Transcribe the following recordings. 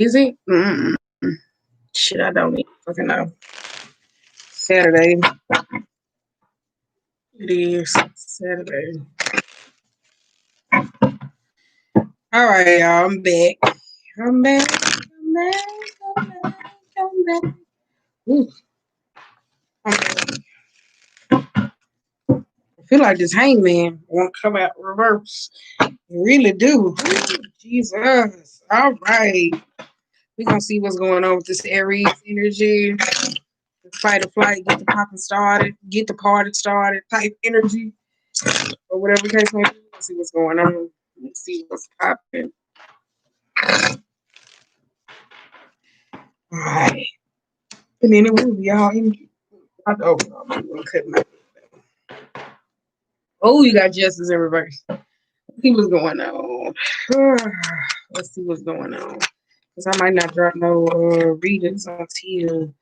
Is it? Shit, I don't even fucking know. Saturday. It is Saturday. All right, y'all. I'm back. I'm back. I'm back. I'm back. I'm back. Ooh, I'm back. I feel like this hangman won't come out reverse. You really do. Ooh, Jesus. All right. We're going to see what's going on with this Aries energy. Fight or flight, get the popping started, get the party started type energy. Or whatever the case may be. Let's see what's going on. Let's see what's popping. All right. And then it will be all in. I don't know. I'm going to cut my. Oh, you got justice in reverse. Let's see what's going on. Let's see what's going on. Because I might not drop no readings until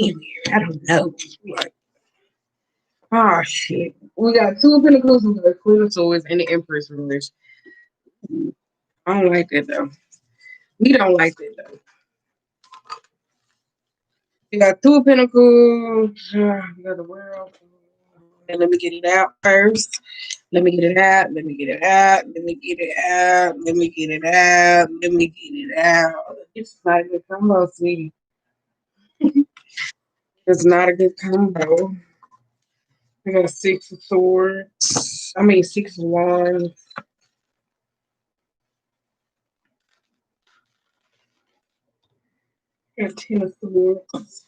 I don't know. Like, oh, shit. We got two of Pentacles, we got Queen of Swords, and the Empress reverse. I don't like that, though. We don't like that, though. We got two of Pentacles. We got the World. And let me get it out first. Let me get it out. Let me get it out. Let me get it out. Let me get it out. Let me get it out. It's not a good combo, sweetie. It's not a good combo. I got a 6 of swords. I mean, 6 of wands. I got 10 of swords.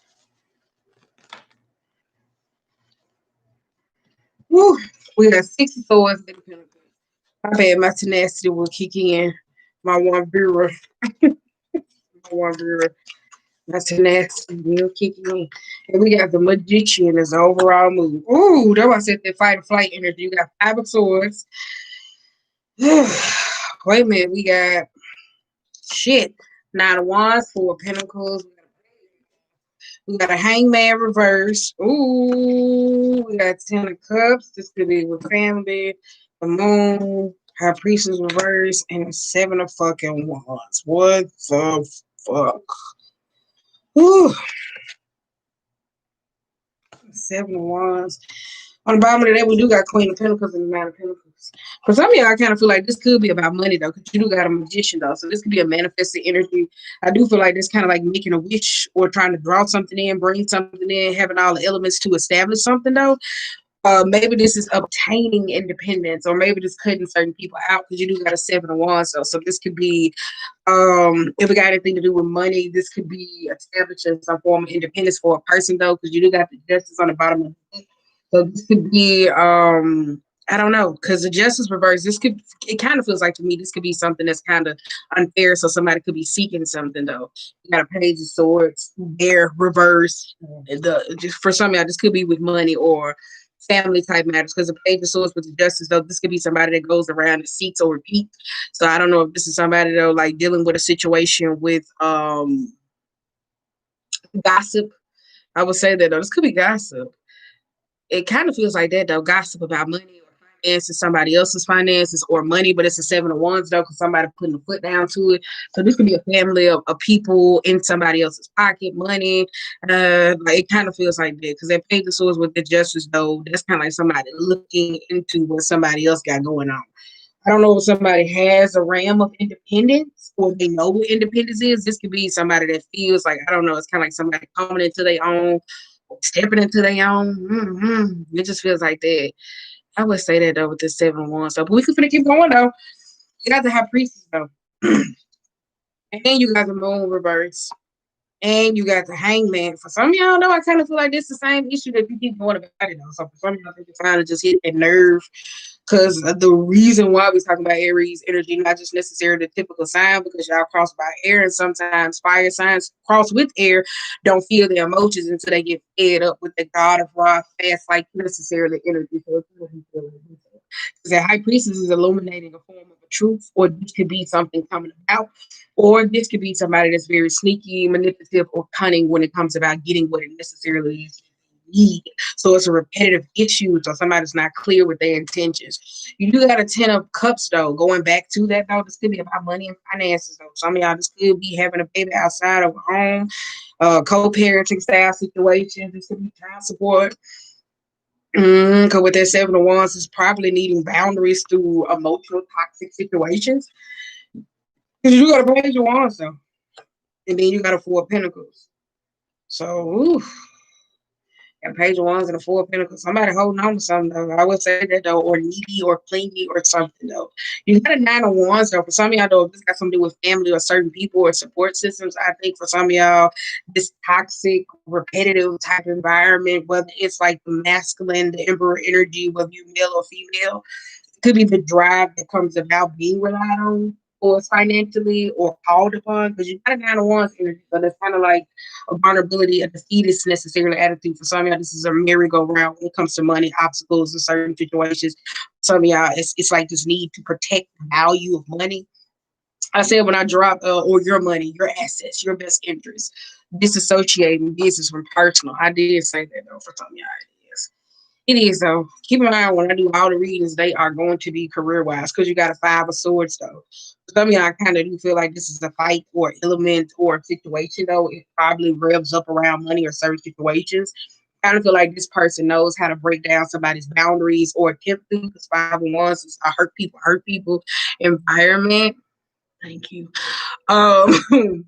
Woo. We got 6 of swords. My bad, my tenacity will kick in. My one bureau. My one bureau. My tenacity will kick in. And we got the Magician as an overall move. Ooh, that's why I said that fight or flight energy. You got 5 of swords. Wait a minute, we got shit. 9 of wands, 4 of pentacles. We got a hangman reverse. Ooh, we got 10 of cups. This could be with family. The moon, high priestess reverse, and 7 of fucking wands. What the fuck? Ooh. 7 of wands. On the bottom of that, we do got Queen of Pentacles and the 9 of Pentacles. For some of y'all, I kind of feel like this could be about money, though, because you do got a magician, though. So this could be a manifested energy. I do feel like this kind of like making a wish or trying to draw something in, bring something in, having all the elements to establish something, though. Maybe this is obtaining independence, or maybe just cutting certain people out because you do got a 7 of wands, though. So this could be, if it got anything to do with money, this could be establishing some form of independence for a person, though, because you do got the justice on the bottom of it. So this could be, I don't know, because the justice reverse, it kind of feels like to me, this could be something that's kind of unfair. So somebody could be seeking something, though. You got a page of swords, there, reverse. Just for some of y'all, this could be with money or family type matters, because the page of swords with the justice, though, this could be somebody that goes around and seeks or repeats. So I don't know if this is somebody, though, like dealing with a situation with gossip. I would say that, though, this could be gossip. It kind of feels like that, though. Gossip about money or finances, somebody else's finances or money, but it's a 7 of wands, though, because somebody putting a foot down to it. So this could be a family of people in somebody else's pocket, money. Like it kind of feels like that, because that page of swords with the justice, though, that's kind of like somebody looking into what somebody else got going on. I don't know if somebody has a ram of independence or they know what independence is. This could be somebody that feels like, I don't know, it's kind of like somebody coming into their own, stepping into their own. It just feels like that. I would say that, though, with the 7 of wands. So, but we could keep going, though. You got to have priestess, though. And you got the moon reverse. And you got the hangman. For some of y'all, though, I kind of feel like this is the same issue that you keep going about it, though. So for some of y'all, I think it's time to just hit that nerve. Because the reason why we're talking about Aries energy, not just necessarily the typical sign, because y'all cross by air, and sometimes fire signs cross with air don't feel their emotions until they get fed up with the god of raw, fast, like necessarily energy. So because the high priestess is illuminating a form of a truth, or this could be something coming about, or this could be somebody that's very sneaky, manipulative, or cunning when it comes about getting what it necessarily is. need. So it's a repetitive issue. So somebody's not clear with their intentions. You do got a 10 of cups though. Going back to that though, this could be about money and finances though. Some of y'all just could be having a baby outside of a home, co-parenting style situations. This could be child support. Because with that 7 of Wands, it's probably needing boundaries through emotional toxic situations. Because you got a Page of Wands though, and then you got a 4 of Pentacles. So, got a Page of Wands and a 4 of Pentacles. Somebody holding on to something though. I would say that though, or needy or clingy or something though. You got a 9 of Wands though. For some of y'all though, this got something to do with family or certain people or support systems. I think for some of y'all, this toxic, repetitive type environment, whether it's like the masculine, the emperor energy, whether you male or female, could be the drive that comes about being relied on or financially or called upon because you got a 9 of Wands energy, but it's kind of like a vulnerability, a defeatist necessarily attitude. For some of y'all, this is a merry-go-round when it comes to money, obstacles in certain situations. Some of y'all, it's like this need to protect the value of money. I said when I drop or your money, your assets, your best interests, disassociating business from personal. I did say that though for some of y'all. It is though. Keep in mind when I do all the readings, they are going to be career wise because you got a 5 of Swords though. Some of y'all kind of do feel like this is a fight or element or a situation though. It probably revs up around money or certain situations. Kind of feel like this person knows how to break down somebody's boundaries or attempt to because 5 of Wands is a hurt people environment. Thank you. Um,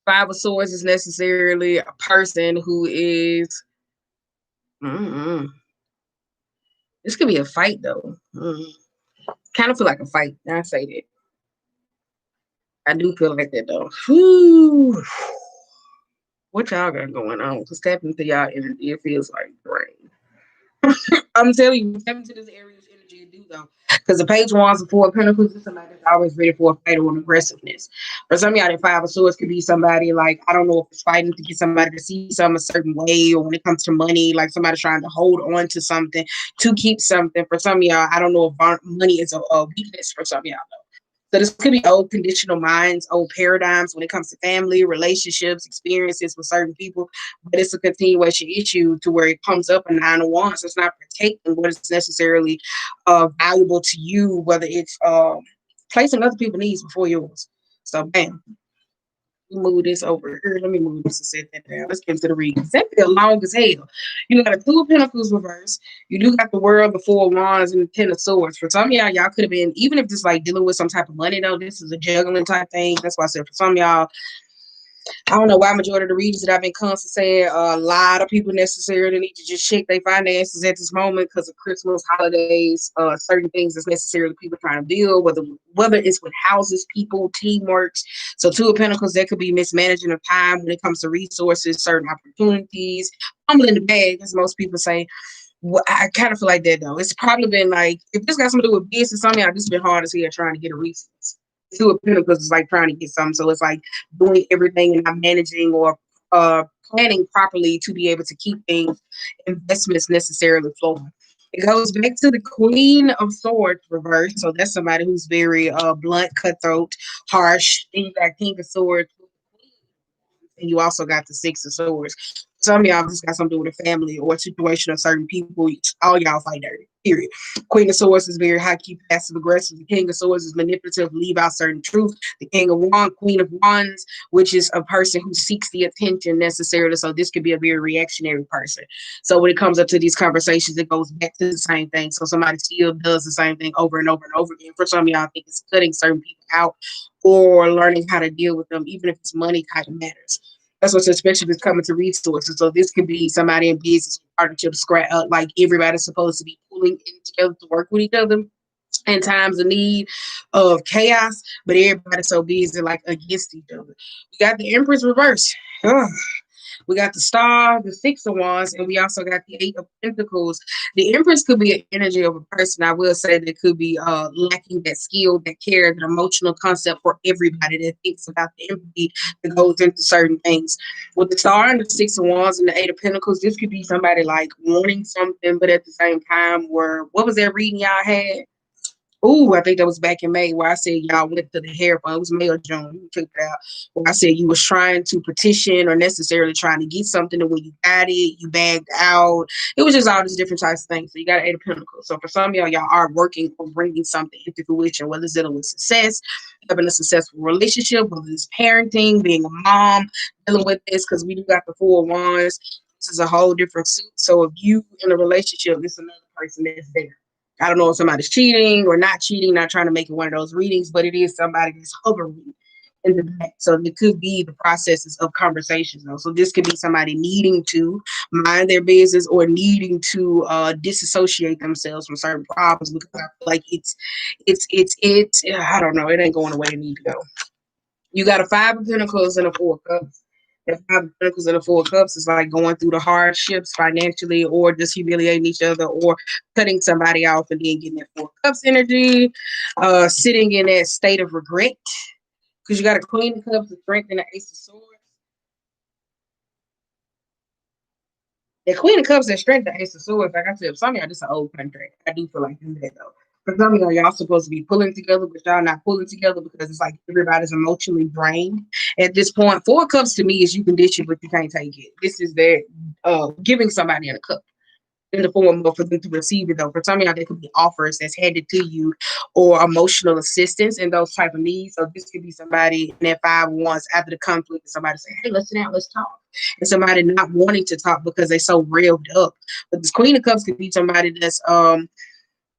5 of Swords is necessarily a person who is. Mm-mm. This could be a fight though. Kind of feel like a fight. I say that. I do feel like that though. Whew. What y'all got going on? Because step into y'all energy, it feels like rain. I'm telling you, step into this Aries energy, it do though. Because the Page of Wands and 4 of Pentacles is somebody that's always ready for a fight or an aggressiveness. For some of y'all, that 5 of Swords could be somebody like, I don't know if it's fighting to get somebody to see something a certain way, or when it comes to money, like somebody's trying to hold on to something to keep something. For some of y'all, I don't know if money is a weakness for some of y'all. So this could be old conditional minds, old paradigms when it comes to family, relationships, experiences with certain people. But it's a continuation issue to where it comes up a 9 of Wands. So it's not protecting what is necessarily valuable to you, whether it's placing other people's needs before yours. So bam, move this over here. Let me move this and set that down. Let's get into the readings. That feel long as hell. You got a 2 of Pentacles reverse. You do got the World, the 4 of Wands, and the 10 of Swords. For some of y'all could have been, even if this like dealing with some type of money though, this is a juggling type thing. That's why I said for some of y'all, I don't know why majority of the readers that I've been constantly saying a lot of people necessarily need to just check their finances at this moment because of Christmas, holidays, certain things that's necessarily people trying to build, whether it's with houses, people, teamwork. So 2 of Pentacles, that could be mismanaging of time when it comes to resources, certain opportunities, fumbling the bag, as most people say. Well, I kind of feel like that though. It's probably been like if this got something to do with business, some of y'all just been hard as hell trying to get a resource. 2 of Pentacles is like trying to get something, so it's like doing everything and not managing or planning properly to be able to keep things investments necessarily flowing. It goes back to the Queen of Swords reverse. So that's somebody who's very blunt, cutthroat, harsh. Then you got King of Swords, and you also got the 6 of Swords. Some of y'all just got something to do with a family or a situation of certain people. All y'all fight dirty. Period. Queen of Swords is very high key, passive aggressive. The King of Swords is manipulative, leave out certain truth. The King of Wands, Queen of Wands, which is a person who seeks the attention necessarily. So this could be a very reactionary person. So when it comes up to these conversations, it goes back to the same thing. So somebody still does the same thing over and over and over again. For some of y'all, I think it's cutting certain people out or learning how to deal with them, even if it's money kind of matters. That's what's especially if it's coming to resources. So this could be somebody in business, partnership, scrap up, like everybody's supposed to be pulling in together to work with each other in times of need of chaos, but everybody's so busy like against each other. We got the Empress reverse. Ugh. We got the Star, the 6 of Wands, and we also got the 8 of Pentacles. The Empress could be an energy of a person. I will say that could be lacking that skill, that care, that emotional concept for everybody that thinks about the empathy that goes into certain things. With the Star and the 6 of Wands and the 8 of Pentacles, this could be somebody like wanting something, but at the same time, where what was that reading y'all had? Ooh, I think that was back in May where I said y'all went to the hair fund. It was May or June. You took it out. Where I said you was trying to petition or necessarily trying to get something, and when you got it, you bagged out. It was just all these different types of things. So you got an Eight of Pentacles. So for some of y'all are working on bringing something into fruition, whether it's dealing with success, having a successful relationship, whether it's parenting, being a mom, dealing with this, because we do got the Four of Wands. This is a whole different suit. So if you in a relationship, it's another person that's there. I don't know if somebody's cheating or not cheating, not trying to make it one of those readings, but it is somebody that's hovering in the back. So it could be the processes of conversations, though. So this could be somebody needing to mind their business or needing to disassociate themselves from certain problems, because I feel like it's I don't know, it ain't going the way it needs to go. You got a Five of Pentacles and a Four of Cups. The Five of Pentacles and the Four of Cups is like going through the hardships financially, or just humiliating each other, or cutting somebody off, and then getting that Four of Cups energy, sitting in that state of regret, because you got a Queen of Cups, the Strength, and the Ace of Swords. The Queen of Cups and Strength, the Ace of Swords, like I said, some of y'all, this is an old contract. I do feel like that, though. For some of y'all supposed to be pulling together, but y'all not pulling together because it's like everybody's emotionally drained at this point. Four Cups to me is you can dish it, but you can't take it. This is that giving somebody in a cup in the form of for them to receive it, though. For some of y'all, there could be offers that's handed to you, or emotional assistance and those type of needs. So this could be somebody in that Five of Wands after the conflict, and somebody say, "Hey, let's sit down, let's talk." And somebody not wanting to talk because they're so revved up. But this Queen of Cups could be somebody that's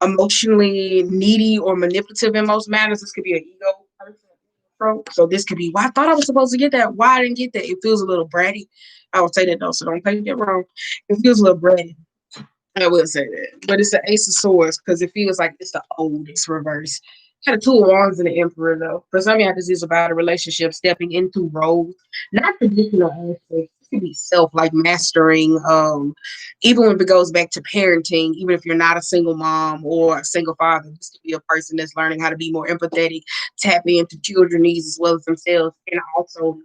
emotionally needy or manipulative in most matters. This could be an ego person. So this could be, well, I thought I was supposed to get that. Why I didn't get that? It feels a little bratty. I would say that though, so don't take it wrong. It feels a little bratty. I will say that. But it's the Ace of Swords because it feels like it's the old, it's reverse. Got a Two of Wands and the Emperor, though. For some of y'all, this is about a relationship stepping into roles, not traditional aspects. It could be self, like mastering. Even when it goes back to parenting, even if you're not a single mom or a single father, this could be a person that's learning how to be more empathetic, tap into children's needs as well as themselves, and also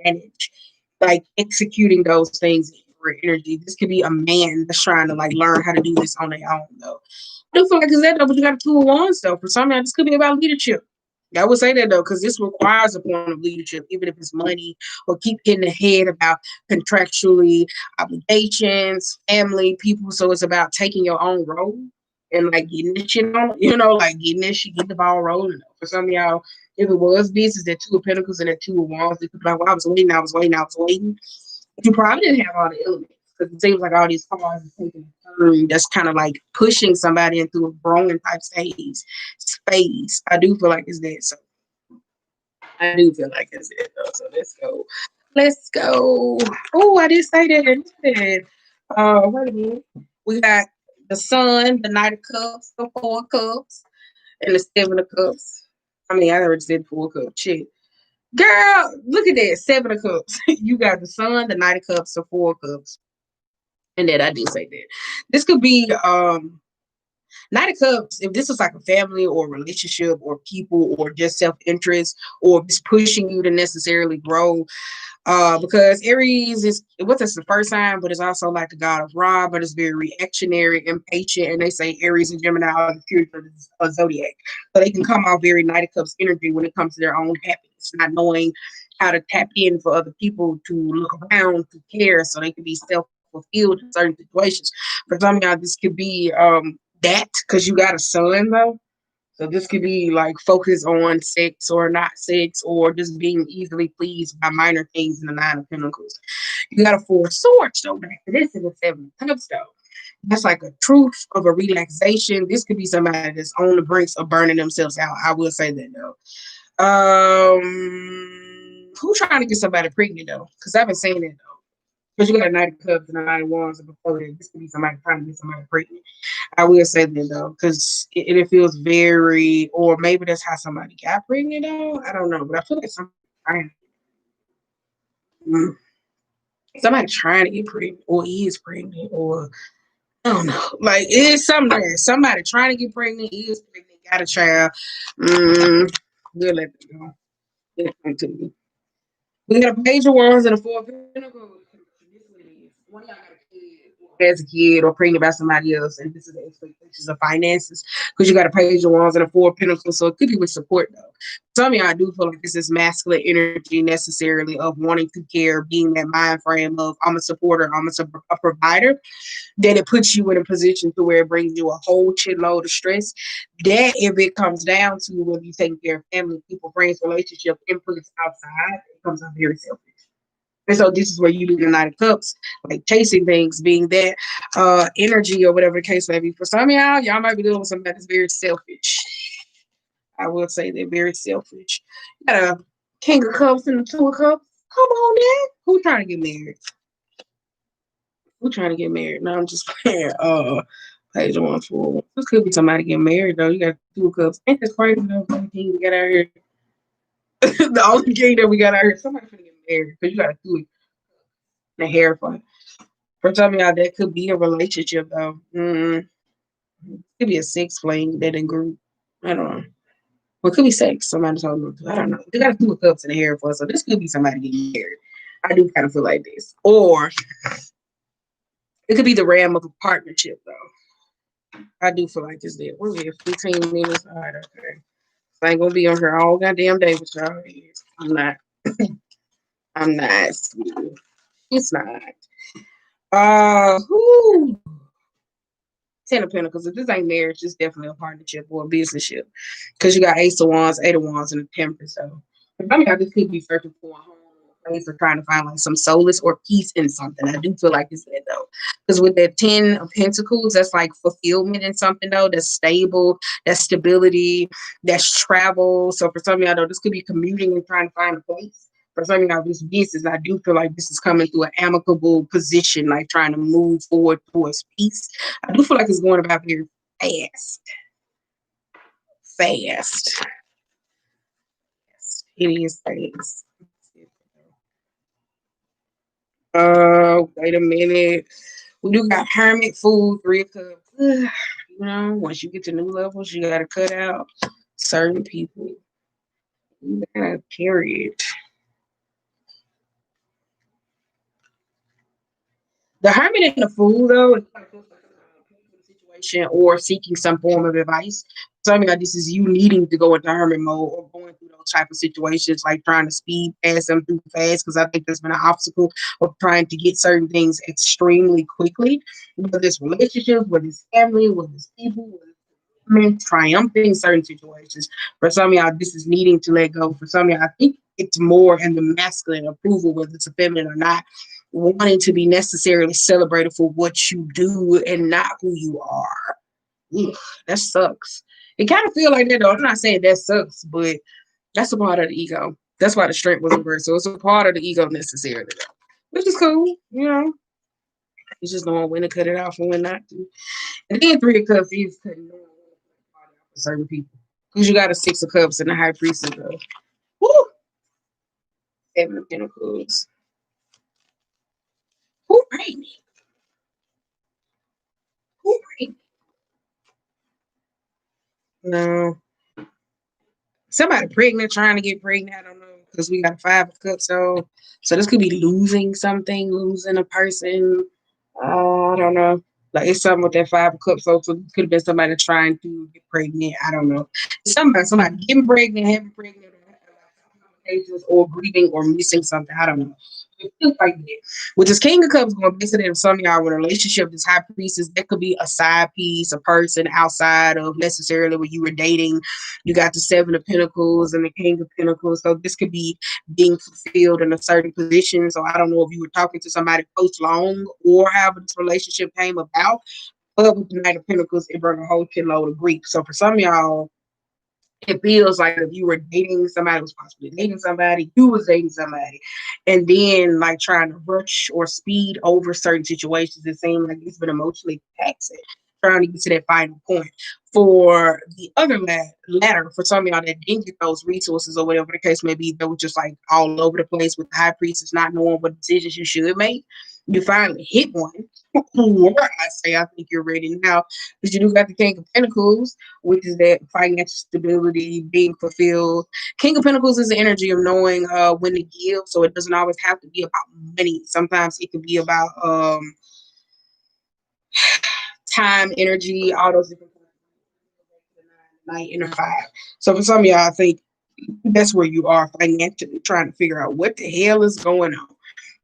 manage, like executing those things for energy. This could be a man that's trying to like learn how to do this on their own, though. I do feel like it's that though, but you got a Two of Wands though. For some, this could be about leadership. I would say that though, because this requires a form of leadership, even if it's money or keep getting ahead about contractually obligations, family, people. So it's about taking your own role and like getting this shit on, like getting this shit, get the ball rolling. For some of y'all, if it was business, that Two of Pentacles and that Two of Wands, they could be like, well, I was waiting, I was waiting, I was waiting. But you probably didn't have all the elements because it seems like all these cards are taking a turn that's kind of like pushing somebody into a growing type space. I do feel like it's that. So I do feel like it's that though. So let's go. Let's go. Oh, I did say that. Wait a minute. We got the Sun, the Knight of Cups, the Four of Cups, and the Seven of Cups. I mean, I already said Four of Cups. Shit. Girl, look at that. Seven of Cups. You got the Sun, the Knight of Cups, the Four of Cups. And then I did say that. This could be Knight of Cups, if this is like a family or relationship or people or just self-interest or just pushing you to necessarily grow. Because Aries is with us the first time, but it's also like the god of Ra, but it's very reactionary, impatient, and they say Aries and Gemini are the future of the zodiac. So they can come out very Knight of Cups energy when it comes to their own happiness, not knowing how to tap in for other people, to look around, to care, so they can be self-fulfilled in certain situations. For some of y'all, this could be that because you got a Sun though. So this could be like focus on sex or not sex, or just being easily pleased by minor things in the Nine of Pentacles. You got a Four of Swords though. Back to this in the Seven of Cups though. That's like a truth of a relaxation. This could be somebody that's on the brinks of burning themselves out. I will say that though. Who's trying to get somebody pregnant though? Because I've been saying that though. Because you got a Knight of Cups and a Knight of Wands, and before that, this could be somebody trying to get somebody pregnant. I will say that though, because it feels very, or maybe that's how somebody got pregnant though. I don't know, but I feel like mm, somebody trying to get pregnant, or is pregnant, or I don't know. Like it's something there. Somebody trying to get pregnant, is pregnant, got a child. We'll let them go. They'll come to me. We got a Page of Wands and a Four of Pentacles. One of y'all got a kid. as a kid or pregnant by somebody else, and this is the expectations of finances because you got to pay your wands and a four of pentacles, so it could be with support though. Some of y'all do feel like this is masculine energy necessarily of wanting to care, being that mind frame of I'm a supporter, a provider, then it puts you in a position to where it brings you a whole shitload of stress. That if it comes down to whether you taking care of family, people, friends, relationship, inputs outside, it comes out very selfish. And so this is where you do the Knight of Cups, like chasing things, being that energy or whatever the case may be. For some of y'all might be dealing with somebody that's very selfish. I will say they're very selfish. You got a King of Cups and a Two of Cups. Come on, man. Who's trying to get married? Who's trying to get married? No, I'm just playing. Page 1 4. This could be somebody getting married though. You got Two of Cups. Ain't this crazy though? The only king we got out here. The only king that we got out here. Somebody finna get married because you got to do it in a hair fun. For some of y'all, that could be a relationship though. It could be a sex fling that in group. I don't know. Well, it could be sex. Somebody told me. I don't know. They got Two of Cups in the hair for, so this could be somebody getting married. I do kind of feel like this, or it could be the realm of a partnership though. I do feel like it's there. We're here 15 minutes. All right, okay. So I ain't gonna be on here all goddamn day with y'all. I'm not. I'm not. It's not. Who? Ten of Pentacles. If this ain't marriage, it's definitely a partnership or a business ship. Because you got Ace of Wands, Eight of Wands, and a Temperance. So I mean, I just could be searching for a home or a place or trying to find like some solace or peace in something. I do feel like it's that though. Because with that 10 of Pentacles, that's like fulfillment in something though. That's stable, that's stability, that's travel. So for some of y'all though, this could be commuting and trying to find a place. For some of y'all, this business, I do feel like this is coming through an amicable position, like trying to move forward towards peace. I do feel like it's going about very fast. Fast. It is fast. Wait a minute. We do got Hermit food, 3 of Cups. You know, once you get to new levels, you gotta cut out certain people. You gotta carry it. The Hermit and the Fool, though, it's like a situation or seeking some form of advice. So I mean, like this is you needing to go into hermit mode or going through those type of situations, like trying to speed past them through fast. Because I think there's been an obstacle of trying to get certain things extremely quickly, whether it's relationships, whether it's family, whether it's people, whether triumphing certain situations. For some of y'all, this is needing to let go. For some of y'all, I think it's more in the masculine approval, whether it's a feminine or not, wanting to be necessarily celebrated for what you do and not who you are. Ugh, that sucks. It kind of feel like that though. I'm not saying that sucks, but that's a part of the ego. That's why the strength was reversed. So it's a part of the ego necessarily, though. Which is cool, you know. It's just knowing when to cut it off and when not to. And then 3 of Cups is cutting for certain people. Because you got a 6 of Cups and the High Priestess though. Woo! 7 of Pentacles. Who prayed me? Who prayed me? No. Somebody pregnant, trying to get pregnant. I don't know. Because we got a 5 of Cups. So this could be losing something, losing a person. I don't know. Like it's something with that 5 of Cups. So it could have been somebody trying to get pregnant. I don't know. Somebody getting pregnant, having pregnant, or grieving or missing something. I don't know. It feels like that. With this King of Cups going basically in some of y'all with a relationship, this High Priestess, that could be a side piece, a person outside of necessarily what you were dating. You got the 7 of Pentacles and the King of Pentacles. So this could be being fulfilled in a certain position. So I don't know if you were talking to somebody post long or however this relationship came about. But with the Knight of Pentacles, it brought a whole shitload of grief. So for some of y'all, it feels like if you were dating somebody, was possibly dating somebody, you was dating somebody, and then like trying to rush or speed over certain situations, it seems like it's been emotionally taxing, trying to get to that final point. For the other ladder, for some of y'all that didn't get those resources or whatever the case may be, they were just like all over the place with the High Priestess not knowing what decisions you should make. You finally hit one. I say I think you're ready now because you do got the King of Pentacles, which is that financial stability, being fulfilled. King of Pentacles is the energy of knowing when to give, so it doesn't always have to be about money. Sometimes it can be about time, energy, all those different night and a five. So for some of y'all, I think that's where you are financially trying to figure out what the hell is going on.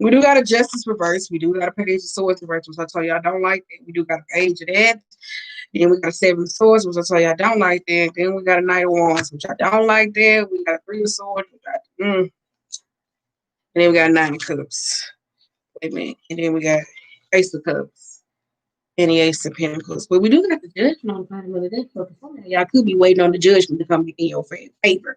We do got a justice reverse. We do got a page of swords reverse, which I tell y'all don't like that. We do got a page of that. Then we got a seven of swords, which I tell y'all don't like that. Then we got a knight of wands, which I don't like that. We got a three of swords. And then we got a nine of cups. Wait a minute. And then we got ace of cups and the ace of pentacles. But we do got the judgment on the bottom of the deck. So for some of y'all could be waiting on the judgment to come in your favor.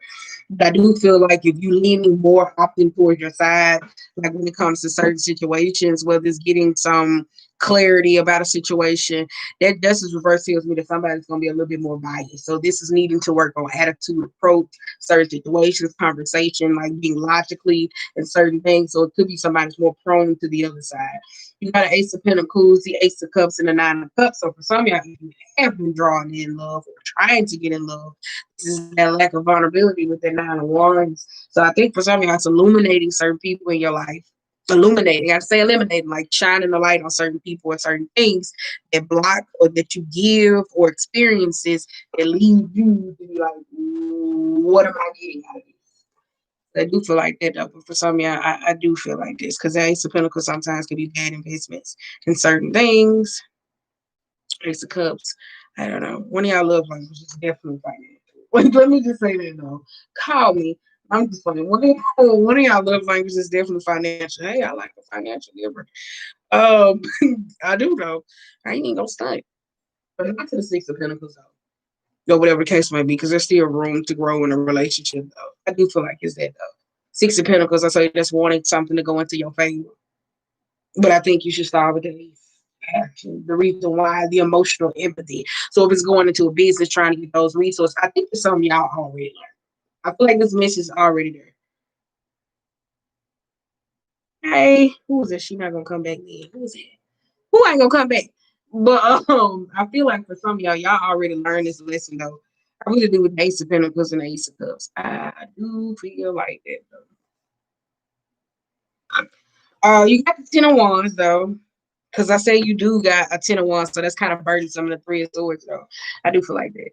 But I do feel like if you're leaning more often towards your side, like when it comes to certain situations, whether it's getting some clarity about a situation, that justice reverse tells me that somebody's going to be a little bit more biased. So this is needing to work on attitude, approach, certain situations, conversation, like being logically in certain things. So it could be somebody's more prone to the other side. You got an ace of pentacles, the ace of cups, and the nine of cups. So for some of y'all, if you have been drawn in love or trying to get in love, this is that lack of vulnerability with that nine of wands. So I think for some of y'all, it's illuminating certain people in your life. Illuminating, I say eliminating, like shining the light on certain people or certain things that block or that you give or experiences that lead you to be like, what am I getting out of this? I do feel like that though, but for some of y'all, I do feel like this because the Ace of Pentacles sometimes can be bad investments in certain things. Ace of Cups, I don't know. One of y'all love languages is definitely financial. Let me just say that though. Call me. I'm just funny. One of y'all love languages is definitely financial. Hey, I like a financial giver. Um, I do though. I ain't even gonna stunt. But not to the Six of Pentacles though. Or whatever the case might be, because there's still room to grow in a relationship though. I do feel like it's that though. Six of Pentacles, I say that's wanting something to go into your favor. But I think you should start with the action, the reason why, the emotional empathy. So if it's going into a business trying to get those resources, I think there's something y'all already learned. I feel like this message is already there. Hey, who is it? She not gonna come back then. Who is it? Who ain't gonna come back? But I feel like for some of y'all already learned this lesson though. I really do with the Ace of Pentacles and the Ace of Cups. I do feel like that though. You got the Ten of Wands though. Because I say you do got a Ten of Wands, so that's kind of burdensome in the Three of Swords, though. I do feel like that.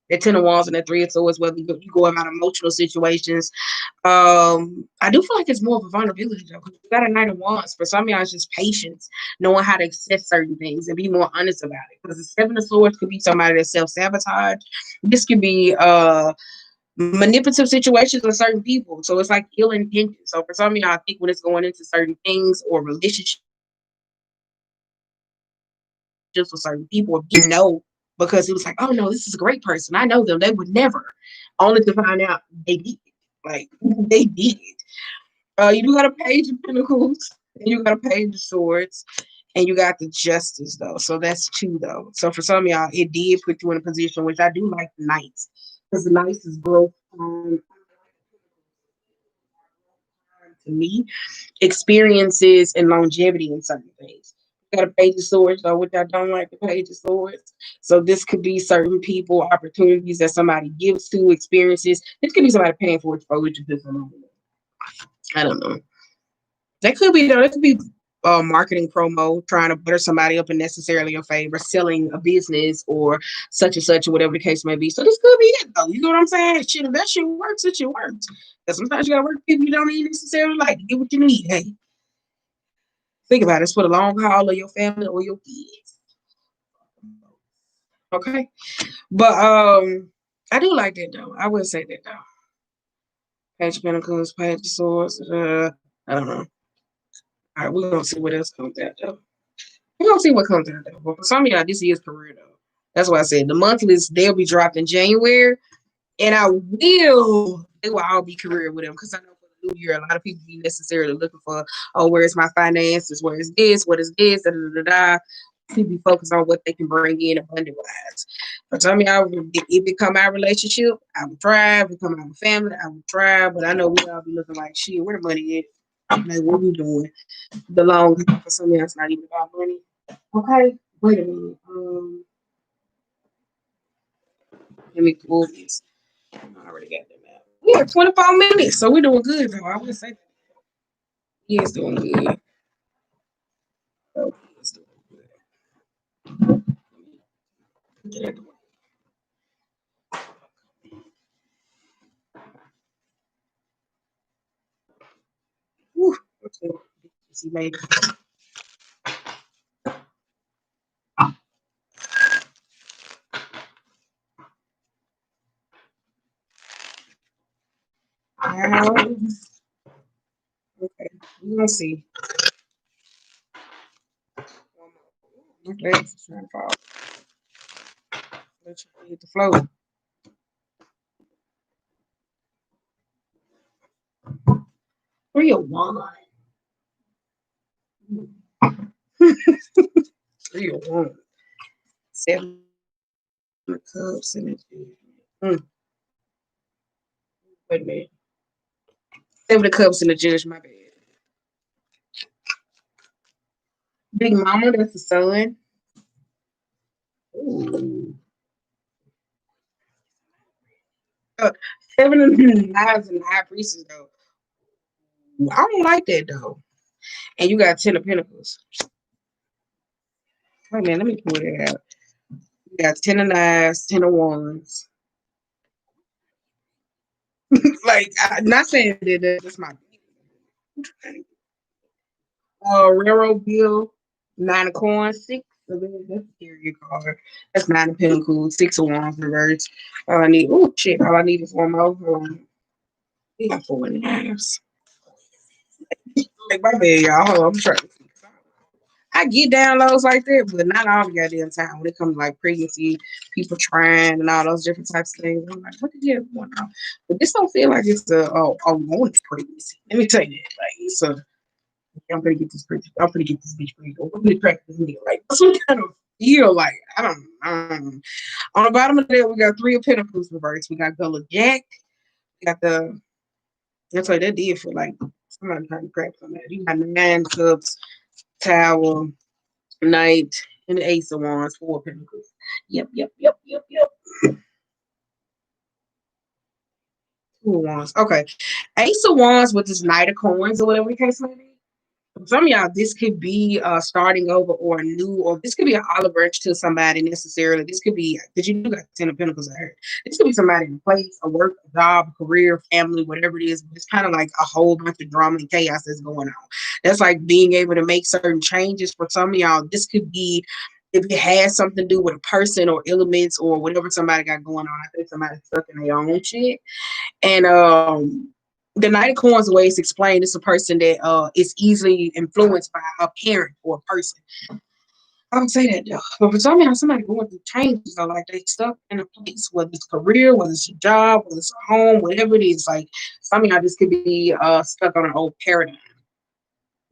The Ten of Wands and the Three of Swords, whether you go about emotional situations. I do feel like it's more of a vulnerability, though. Because you got a Knight of Wands. For some of y'all, it's just patience, knowing how to accept certain things and be more honest about it. Because the Seven of Swords could be somebody that self-sabotage. This could be manipulative situations with certain people. So it's like ill intention. So for some of y'all, I think when it's going into certain things or relationships, just with certain people you know because it was like, oh no, this is a great person. I know them. They would never. Only to find out they did it. Like they did it. You do got a page of pentacles, and you got a page of swords, and you got the justice though. So that's two though. So for some of y'all, it did put you in a position which I do like the knights. Because the knights is growth to me, experiences and longevity in certain things. Got a page of swords though, which I don't like the page of swords. So this could be certain people, opportunities that somebody gives to, experiences. This could be somebody paying for exposure to someone. I don't know. That could be though. That could be marketing promo, trying to butter somebody up in necessarily your favor, selling a business or such and such or whatever the case may be. So this could be it though. You know what I'm saying? Shit, if that shit works, it shit works. Because sometimes you gotta work with people you don't even necessarily like to get what you need. Hey, think about it. It's for the long haul of your family or your kids. Okay. But I do like that though. I will say that though. Page of Pentacles, Page of Swords. I don't know. All right, we're gonna see what else comes out though. We're gonna see what comes out though. But for some of y'all, this is career though. That's why I said the monthlies they'll be dropped in January, and they will all be career with them because I know for the new year a lot of people be necessarily looking for, oh, where's my finances? Where is this? What is this? Da, da, da, da. People be focused on what they can bring in abundant wise. For some of y'all, if it become our relationship, I would try. If it become our family, I would try. But I know we all be looking like shit. Where the money at? Like what we doing? The long for some of y'all, it's not even about money. Okay, wait a minute. Let me pull this. I already got them out. Yeah, 24 minutes, so we're doing good though. I would say he is doing good. Oh, he is doing good. Get out the way. Whew. Okay. See later. Now, okay, we're gonna see. My legs is trying to fall. Let you hit the floor. 301. 301. 7 cups in it. Wait a minute. 7 cups in the judge, my bad. Big Mama, that's the son. Ooh. 7 of 9s and high priestess though. I don't like that though. And you got 10 of Pentacles. Wait a minute, let me pull it out. You got 10 of 9s, 10 of 1s. Like, I'm not saying that that's my railroad bill, 9 of coins, 6. So that's a carrier card. That's 9 of Pentacles, 6 of 1s reverse. All I need, oh shit, all I need is one more. We got 4 and 9s. Like my bad, y'all. Hold on, I'm trying to. I get downloads like that, but not all the goddamn time when it comes to like pregnancy, people trying and all those different types of things. I'm like, what the hell is going on? But this don't feel like it's a wanted pregnancy. Let me tell you that. Like it's a I'm gonna get this bitch. I'm gonna get this bitch pregnant. I'm gonna practice this nigga. Like that's what kind of feel like. I don't. On the bottom of there, we got 3 of Pentacles reverse. We got Gullah Jack. We got the. That's like that did feel like somebody trying to crack on that. You got 9 cups, Tower, Knight, and the Ace of Wands, 4 of Pentacles. Yep. 2 of Wands. Okay. Ace of Wands with this Knight of Coins or whatever the case may be. Some of y'all, this could be starting over or new, or this could be an olive branch to somebody necessarily. This could be, because you do got 10 of Pentacles, I heard. This could be somebody in a place, a work, a job, a career, family, whatever it is. But it's kind of like a whole bunch of drama and chaos that's going on. That's like being able to make certain changes for some of y'all. This could be, if it has something to do with a person or elements or whatever somebody got going on. I think somebody's stuck in their own shit. And the Knight of Coins, the way it's explained, is a person that is easily influenced by a parent or a person. I would say that though. But for some of y'all, somebody going through changes though, like they stuck in a place, whether it's career, whether it's a job, whether it's a home, whatever it is. Like some of y'all just could be stuck on an old paradigm.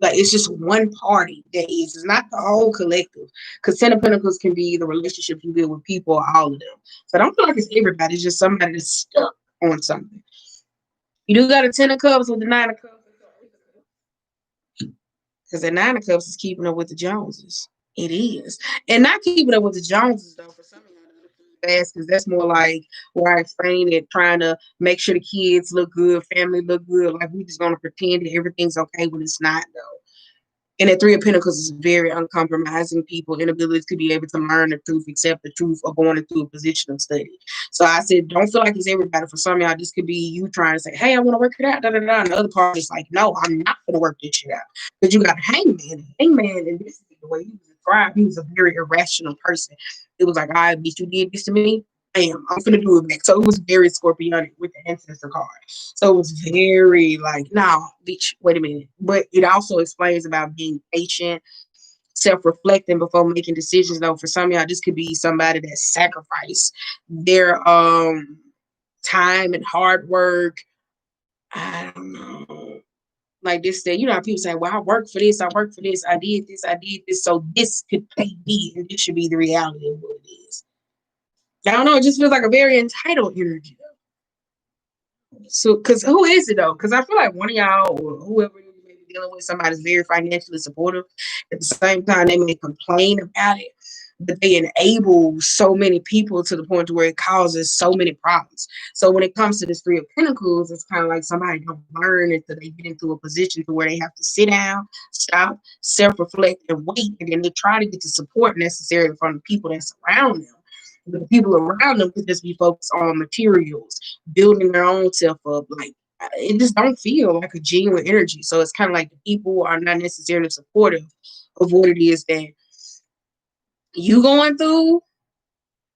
Like it's just one party that is. It's not the whole collective. Because 10 of Pentacles can be the relationships you build with people, all of them. So I don't feel like it's everybody. It's just somebody that's stuck on something. You do got a 10 of Cups with the 9 of Cups. Because the 9 of Cups is keeping up with the Joneses. It is. And not keeping up with the Joneses, though, for some of y'all, fast, because that's more like where I explained it, trying to make sure the kids look good, family look good. Like, we just going to pretend that everything's okay when it's not, though. And the 3 of Pentacles is very uncompromising people, inability to be able to learn the truth, accept the truth, or going into a position of study. So I said, don't feel like it's everybody. For some of y'all, this could be you trying to say, hey, I want to work it out, And the other part is like, no, I'm not going to work this shit out. Because you got a hangman. Hangman, and this is the way he was described, he was a very irrational person. It was like, all right, bitch, you did this to me. I'm gonna do it back. So it was very scorpionic with the ancestor card. So it was very like, nah, bitch, wait a minute. But it also explains about being patient, self-reflecting before making decisions. Though for some of y'all, this could be somebody that sacrificed their time and hard work. I don't know. Like this, that you know how people say, well, I worked for this, I did this, so this could pay me, and this should be the reality of what it is. I don't know. It just feels like a very entitled energy. So, because who is it though? Because I feel like one of y'all or whoever you may be dealing with, somebody's very financially supportive. At the same time, they may complain about it, but they enable so many people to the point to where it causes so many problems. So when it comes to this 3 of Pentacles, it's kind of like somebody don't learn until they get into a position to where they have to sit down, stop, self-reflect, and wait, and then they try to get the support necessary from the people that surround them. The people around them could just be focused on materials, building their own self up. Like it just don't feel like a genuine energy. So it's kind of like the people are not necessarily supportive of what it is that you going through.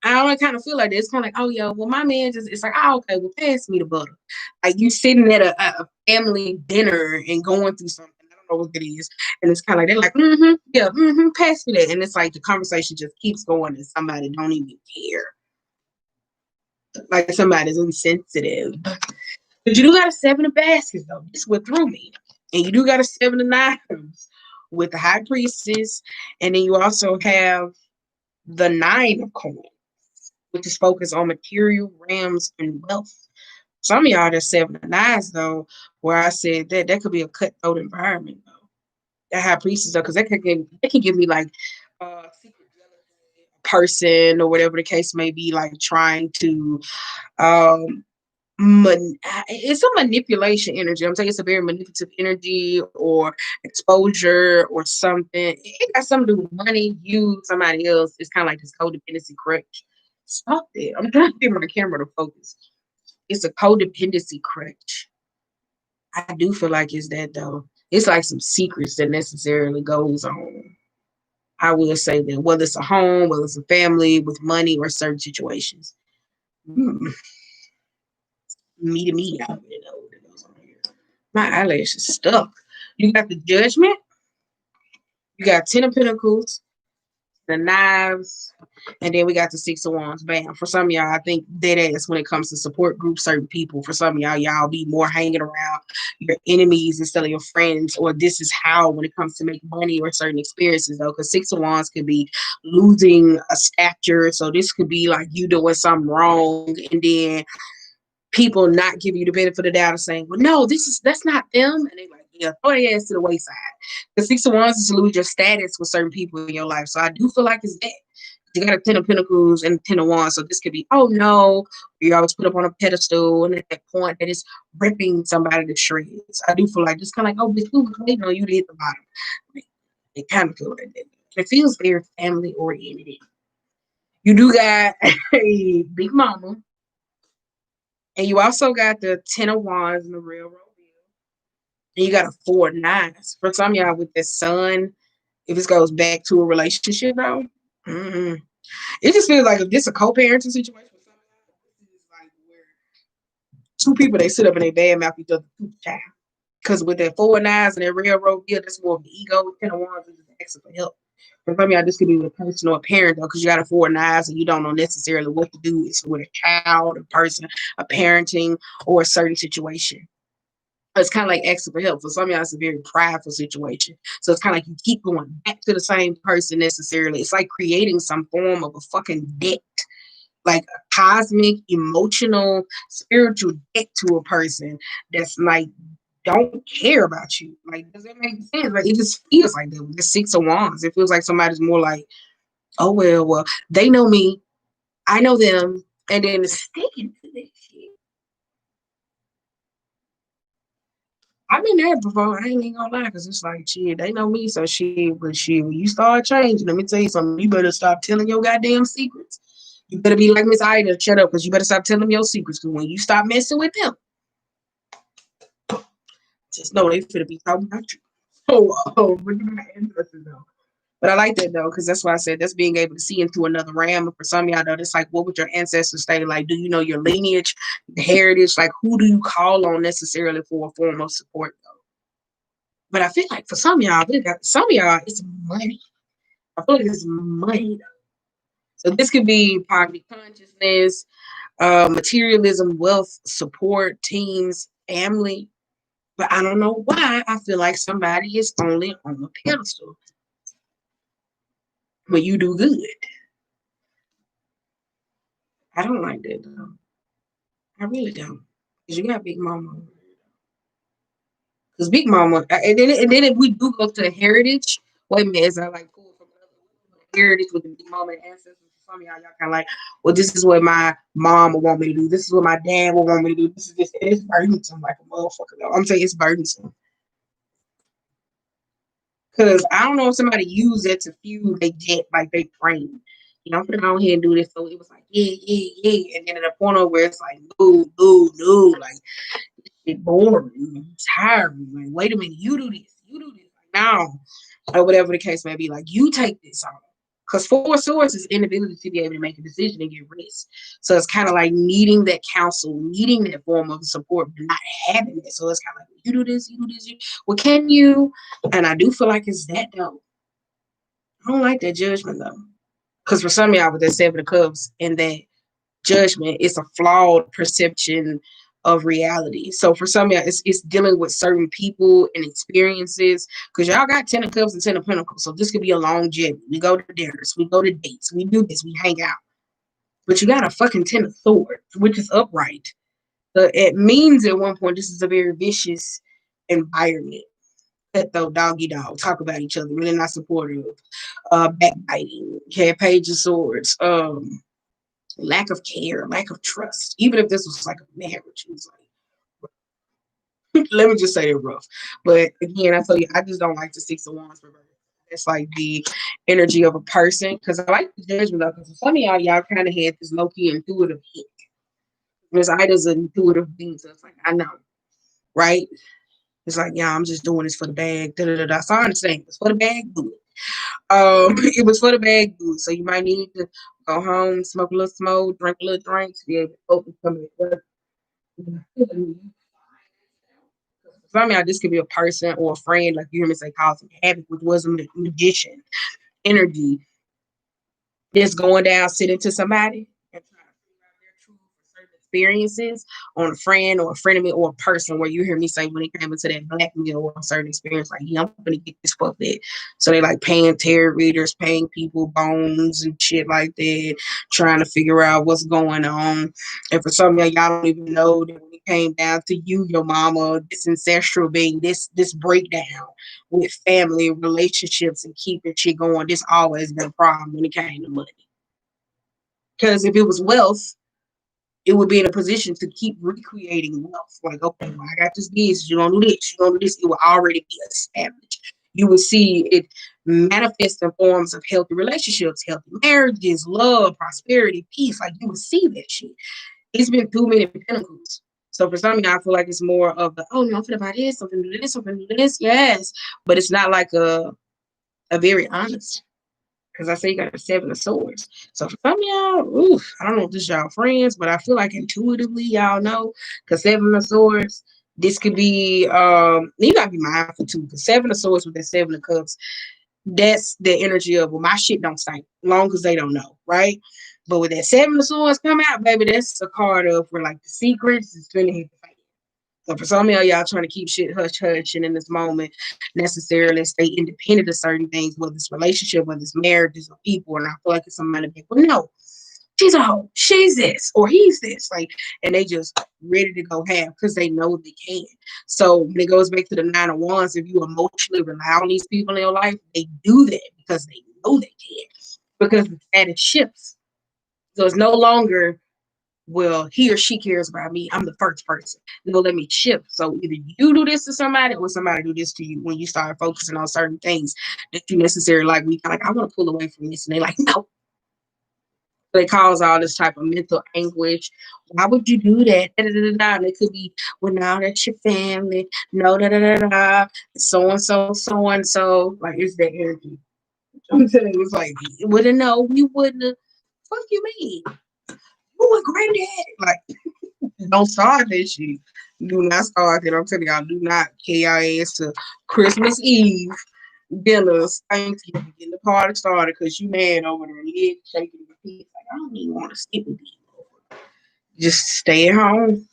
I only kind of feel like this. It's kind of like, oh yeah, well my man just it's like, oh okay, well pass me the butter. Like you sitting at a family dinner and going through something. I don't know what it is, and it's kind of like they're like, yeah, pass me that, and it's like the conversation just keeps going, and somebody don't even care. Like somebody's insensitive. But you do got a seven of baskets though. This what threw me, and you do got a seven of knives with the high priestess, and then you also have the nine of coins, which is focused on material realms and wealth. Some of y'all that's seven of nines though, where I said that could be a cutthroat environment though. That high priestess though, because that can give me like secret person or whatever the case may be, like trying to um it's a manipulation energy. I'm saying it's a very manipulative energy or exposure or something. It got something to do with money, you, somebody else. It's kind of like this codependency crutch. Stop it. I'm trying to get my camera to focus. It's a codependency crutch. I do feel like it's that though. It's like some secrets that necessarily goes on. I will say that whether it's a home, whether it's a family with money or certain situations. Hmm. Me to me, I don't really know what goes on here. My eyelash is stuck. You got the judgment. You got 10 of Pentacles, the knives, and then we got the 6 of Wands. Bam. For some of y'all, I think that ass when it comes to support groups, certain people. For some of y'all be more hanging around your enemies instead of your friends, or this is how when it comes to make money or certain experiences though. Because 6 of Wands could be losing a stature. So this could be like you doing something wrong, and then people not giving you the benefit of the doubt of saying, well, no, that's not them. And they like, yeah, throw their ass to the wayside. The 6 of Wands is to lose your status with certain people in your life. So I do feel like it's that. You got a 10 of Pentacles and 10 of Wands. So this could be, oh no, you're always put up on a pedestal, and at that point that is ripping somebody to shreds. I do feel like just kind of like, oh, but who was waiting on you to hit the bottom? Like, it kind of feels like that. It feels very family oriented. You do got a big mama. And you also got the 10 of Wands in the railroad wheel. And you got a 4 of Nines. For some of y'all with this sun, if this goes back to a relationship though, mm-hmm. It just feels like if this a co-parenting situation with some of y'all, this is like where two people they sit up and they bad mouth each other to the child. Because with that 4 of Nines and that railroad wheel, that's more of the ego. 10 of Wands is just asking for help. For some of y'all, this could be with a person or a parent though, because you got a 4 of Knives and you don't know necessarily what to do. It's with a child, a person, a parenting, or a certain situation. It's kind of like asking for help. For some of y'all, it's a very prideful situation. So it's kind of like you keep going back to the same person necessarily. It's like creating some form of a fucking debt, like a cosmic, emotional, spiritual debt to a person that's like don't care about you. Like, does that make sense? Like, it just feels like that with the 6 of Wands. It feels like somebody's more like, oh well, they know me, I know them, and then sticking to this shit. I've been there before. I ain't even gonna lie, because it's like, shit, they know me, so shit. But shit, when you start changing, let me tell you something. You better stop telling your goddamn secrets. You better be like Miss Ida, shut up, because you better stop telling them your secrets. Because when you stop messing with them, just know they finna be talking about you. Look at my ancestors though. But I like that though, because that's why I said that's being able to see into another realm. And for some of y'all though, it's like, what would your ancestors say? Like, do you know your lineage, the heritage? Like, who do you call on necessarily for a form of support though? But I feel like for some of y'all, it's money. I feel like it's money though. So this could be poverty consciousness, materialism, wealth, support, teams, family. But I don't know why I feel like somebody is only on a pedestal. But you do good. I don't like that though. I really don't. Because you got Big Mama. Because Big Mama, and then if we do go to the heritage, wait a minute, as I like pull from heritage with the Big Mama and ancestors, some of y'all kind of like, well, this is what my mom would want me to do. This is what my dad would want me to do. This is just, it's burdensome like a motherfucker though. I'm saying it's burdensome. Because I don't know if somebody used it to fuel their jet like they trained. I'm gonna go ahead and do this. So it was like, yeah, yeah, yeah. And then at a point of where it's like, no, no, no, like it boring, it's tiring. Like, wait a minute, you do this, like now, or whatever the case may be. Like, you take this on. Because four swords is inability to be able to make a decision and get rest. So it's kind of like needing that counsel, needing that form of support, but not having it. So it's kind of like, you do this, you do this. Well, can you? And I do feel like it's that though. I don't like that judgment though. Because for some of y'all with that seven of cups and that judgment, it's a flawed perception of reality. So for some of y'all, it's dealing with certain people and experiences. Because y'all got 10 of cups and 10 of pentacles. So this could be a longevity. We go to dinners, we go to dates, we do this, we hang out. But you got a fucking 10 of swords, which is upright. So it means at one point this is a very vicious environment. Though doggy dog talk about each other, really not supportive, backbiting, okay, page of swords, lack of care, lack of trust. Even if this was like a marriage, it was like, let me just say they're rough. But again, I tell you, I just don't like the six of wands reverse. It's like the energy of a person because I like the judgment though. Because some of y'all kind of had this low key intuitive hit. Miss Ida's an intuitive being, so it's like I know, right? It's like, yeah, I'm just doing this for the bag. Da, da, da, da. So I understand. It's for the bag, do it. It was for the bag, do it. So you might need to go home, smoke a little smoke, drink a little drink to be able to open some of it. Some of y'all, this could be a person or a friend, like you hear me say, causing havoc, which was a magician energy that's going down, sitting to somebody and trying to figure out their truth for certain experiences on a friend or a frenemy or a person where you hear me say when it came into that blackmail or a certain experience, like, yeah, I'm gonna get this fuck that. So they like paying tarot readers, paying people bones and shit like that, trying to figure out what's going on. And for some of y'all don't even know that when it came down to you, your mama, this ancestral being, this breakdown with family relationships and keeping shit going, this always been a problem when it came to money. Because if it was wealth, it would be in a position to keep recreating wealth. Like, okay, well, I got this, you're gonna do this, you're gonna do this. It will already be established. You will see it manifest in forms of healthy relationships, healthy marriages, love, prosperity, peace. Like you will see that shit. It's been too many pinnacles. So for some of y'all, I feel like it's more of the, oh no, I'm finna buy this, I'm finna do this, I'm finna do this, yes. But it's not like a very honest. Because I say you got a seven of swords. So for some of y'all, oof, I don't know if this y'all friends, but I feel like intuitively y'all know. Because seven of swords, this could be you gotta be mindful too. Because seven of swords with that seven of cups, that's the energy of, well, my shit don't stink. Long as they don't know, right? But with that seven of swords come out, baby, that's a card of where like the secrets is gonna hit the face. So for some of y'all trying to keep shit hush hush and in this moment necessarily stay independent of certain things, whether it's relationship, whether it's marriages or people, and I feel like it's somebody that people no, she's a hoe, she's this or he's this, like, and they just ready to go ham because they know they can. So when it goes back to the nine of wands, if you emotionally rely on these people in your life, they do that because they know they can. Because the status shifts. So it's no longer, well, he or she cares about me. I'm the first person. They'll let me shift. So either you do this to somebody or somebody do this to you when you start focusing on certain things that you necessarily like. We kind of like, I want to pull away from this. And they like, no. They cause all this type of mental anguish. Why would you do that? Da, da, da, da. And it could be, well, now that's your family. No, da, da, da, da. So and so, so and so. Like, it's that energy. I'm telling you, it's like, you wouldn't know. You wouldn't have. Fuck you mean? You a granddad. Like, don't start that shit. Do not start that. I'm telling y'all, do not carry your ass to Christmas Eve dinners, Thanksgiving, getting the party started because you mad over there, leg shaking your feet. Like, I don't even want to sit with you. Just stay at home.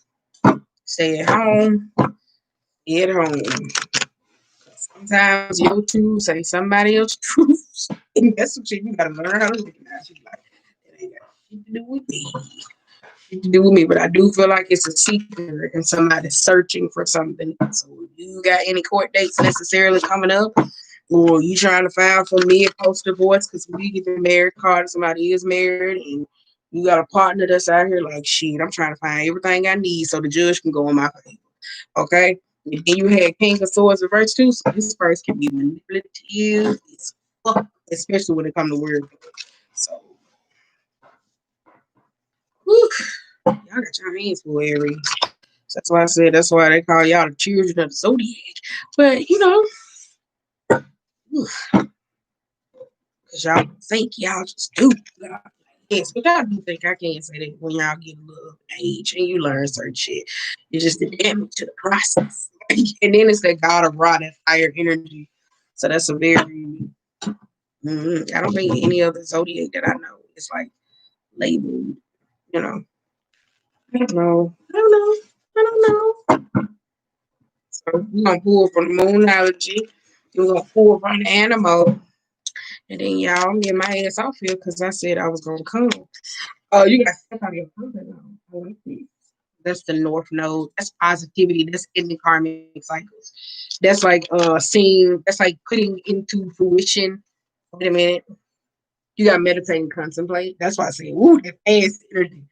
Stay at home. Stay at home. Sometimes your truth say somebody else's truth. And that's some shit you gotta learn how to recognize. You like, it ain't got shit to do with me. To do with me, but I do feel like it's a seeker and somebody searching for something. So you got any court dates necessarily coming up, or you trying to file for mid post divorce because we get the marriage card and somebody is married and you got a partner that's out here like shit, I'm trying to find everything I need so the judge can go in my favor. Okay. And then you had King of Swords reverse too, so this person can be manipulative as fuck, especially when it comes to word. So Whew. Y'all got your hands full, Aries. That's why I said that's why they call y'all the children of the zodiac. But because y'all think y'all just do. Yes, but y'all do think I can't say that when y'all get a little age and you learn certain shit. It's just the damage to the process. And then it's that God of Ra, that fire energy. So that's a very, I don't think any other zodiac that I know is like labeled, you know. I don't know. I don't know. I don't know. So we're going to pull from the moonology. We're going to pull from the animal. And then y'all, I'm getting my ass off here because I said I was going to come. Oh, you got to step out of your comfort zone. I like this. That's the North Node. That's positivity. That's ending karmic cycles. That's like seeing. That's like putting into fruition. Wait a minute. You got to meditate and contemplate. That's why I say, ooh, that fast energy.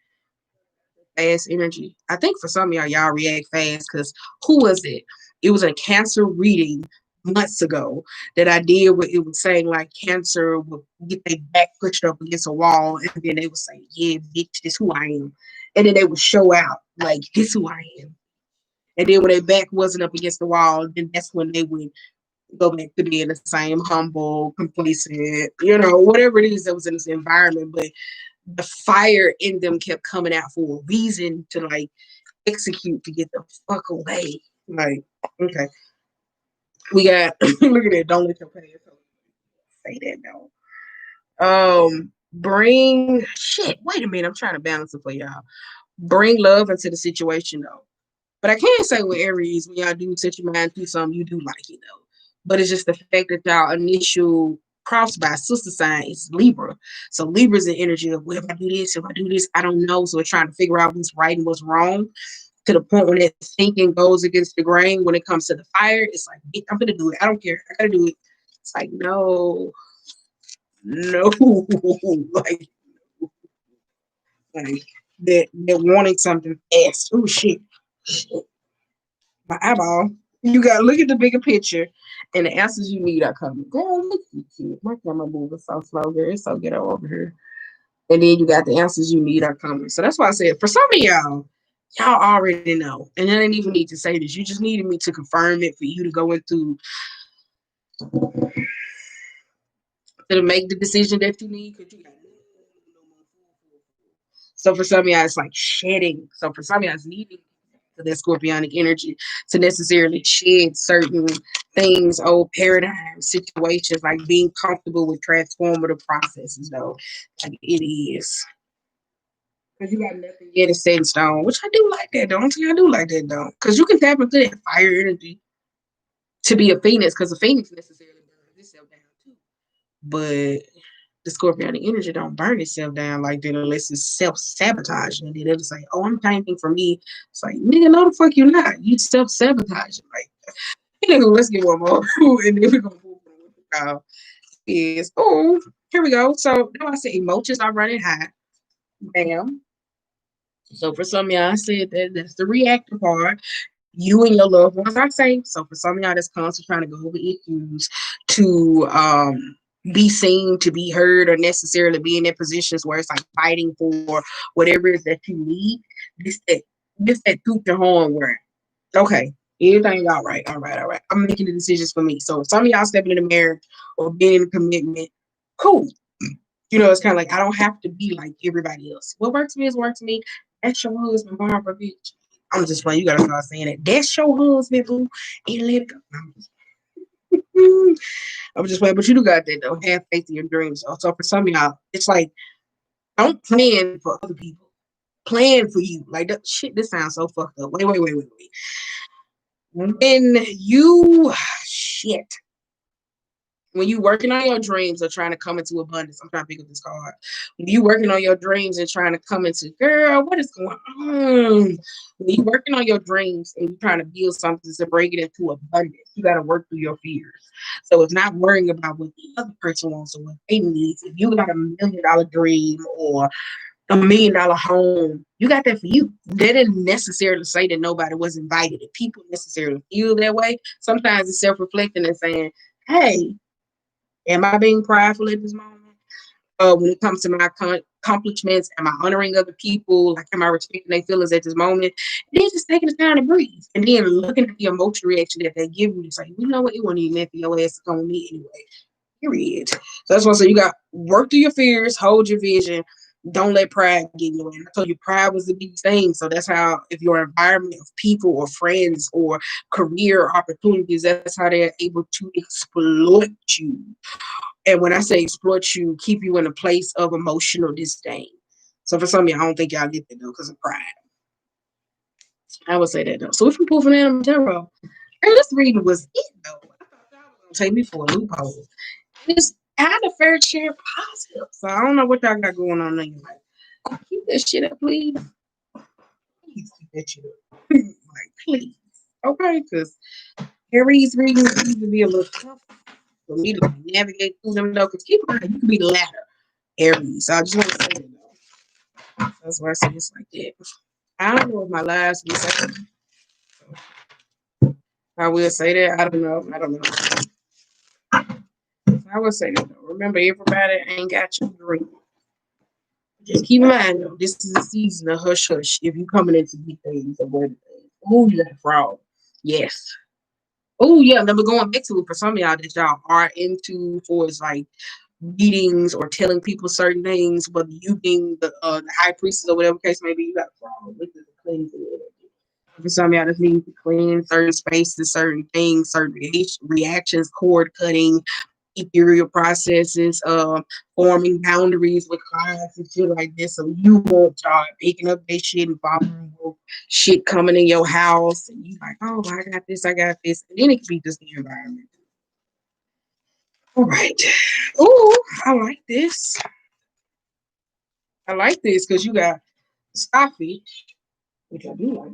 Fast energy. I think for some of y'all react fast because who was it? It was a cancer reading months ago that I did where it was saying like cancer would get their back pushed up against a wall and then they would say, yeah, bitch, this who I am. And then they would show out like this who I am. And then when their back wasn't up against the wall, then that's when they would go back to being the same humble, complacent, whatever it is that was in this environment. But the fire in them kept coming out for a reason to like execute to get the fuck away. Like, okay. We got look at it, don't let your pants say that though. Bring shit. Wait a minute, I'm trying to balance it for y'all. Bring love into the situation though. But I can't say with Aries, when y'all do set your mind through something, you do like it though. But it's just the fact that y'all initial cross by sister sign is Libra. So Libra's the energy of, well, if I do this, I don't know. So it's trying to figure out what's right and what's wrong to the point when that thinking goes against the grain. When it comes to the fire, it's like, I'm going to do it. I don't care. I got to do it. It's like, no, like, like they're wanting something fast. Oh, shit. My eyeball. You got to look at the bigger picture, and the answers you need are coming. Girl, look at you. My camera moving so slow, girl. It's so ghetto over here. And then you got the answers you need are coming. So that's why I said, for some of y'all already know. And I didn't even need to say this. You just needed me to confirm it for you to go into to make the decision that you need because you got no more. So for some of y'all, it's like shedding. So for some of y'all, it's needing that scorpionic energy to necessarily shed certain things, old paradigms, situations, like being comfortable with transformative processes, though. Like it is. Because you got nothing yet is set in stone, which I do like that, don't you? I do like that, though. Because you can tap into that fire energy to be a phoenix, because a phoenix necessarily burns itself down, too. But the scorpionic energy don't burn itself down like that unless it's self-sabotage. And then they'll say, oh, I'm painting for me. It's like, nigga, no the fuck you not. You self-sabotaging. Like, nigga, let's get one more. And then we're going to move on with the call. Is, oh, here we go. So now I said emotions are running high. Bam. So for some of y'all, I said that's the reactive part. You and your loved ones are safe. So for some of y'all that's constantly trying to go over issues to be seen, to be heard, or necessarily be in their positions where it's like fighting for whatever it is that you need. This that toot your horn where, okay, everything all right, all right, all right. I'm making the decisions for me. So if some of y'all stepping into marriage or being in a commitment, cool. It's kind of like I don't have to be like everybody else. What works for me is works for me. That's your husband, Barbara, bitch. I'm just playing. You gotta start saying that. That's your husband, boo. And let it go. I'm just playing, but you do got that though. Have faith in your dreams. Also, for some of y'all, it's like don't plan for other people. Plan for you. Like that shit. This sounds so fucked up. Wait. When you shit. When you working on your dreams or trying to come into abundance, I'm trying to pick up this card. When you working on your dreams and trying to come into, girl, what is going on? When you working on your dreams and you're trying to build something to bring it into abundance, you got to work through your fears. So it's not worrying about what the other person wants or what they need. If you got $1 million dream or $1 million home, you got that for you. They didn't necessarily say that nobody was invited. If people necessarily feel that way, sometimes it's self-reflecting and saying, hey, am I being prideful at this moment? When it comes to my accomplishments? Am I honoring other people? Like, am I respecting their feelings at this moment? And then just taking the time to breathe. And then looking at the emotional reaction that they give you. It's like, you know what? It wasn't even meant for your ass to come with me anyway. Period. So that's why I say you got work through your fears, hold your vision. Don't let pride get in the way. I told you pride was the biggest thing. So that's how, if your environment of people or friends or career opportunities, that's how they're able to exploit you. And when I say exploit you, keep you in a place of emotional disdain. So for some of you, I don't think y'all get that though because of pride. I would say that though. So if you pull from Animal Tarot, and this reading was it though. I thought y'all was gonna take me for a loophole. It's kind of fair share positive. So I don't know what y'all got going on there. Like, keep that shit up, please. Please keep that shit up. Like, please. Okay, because Aries readings need to be a little tough for me to navigate through them though. Because keep in mind, you can be the latter, Aries. So I just want to say that though. That's why I say it's like that. I don't know if my last be second. I will say that. I don't know. I don't know. I will say that though. Remember, everybody ain't got your dream. Just keep in mind though, this is a season of hush hush. If you coming into big things or better things. Oh, you got a fraud. Yes. Oh yeah, then we're going back to it for some of y'all that y'all are into for is like readings or telling people certain things, whether you being the high priestess or whatever case may be, you got a fraud. This is a cleansing energy. For some of y'all that need to clean certain spaces, certain things, certain reactions, cord cutting, ethereal processes, forming boundaries with clients and shit like this. So you won't start picking up that shit and following shit coming in your house. And you like, oh, I got this, I got this. And then it could be just the environment. All right. Oh, I like this. I like this because you got starfish, which I do like.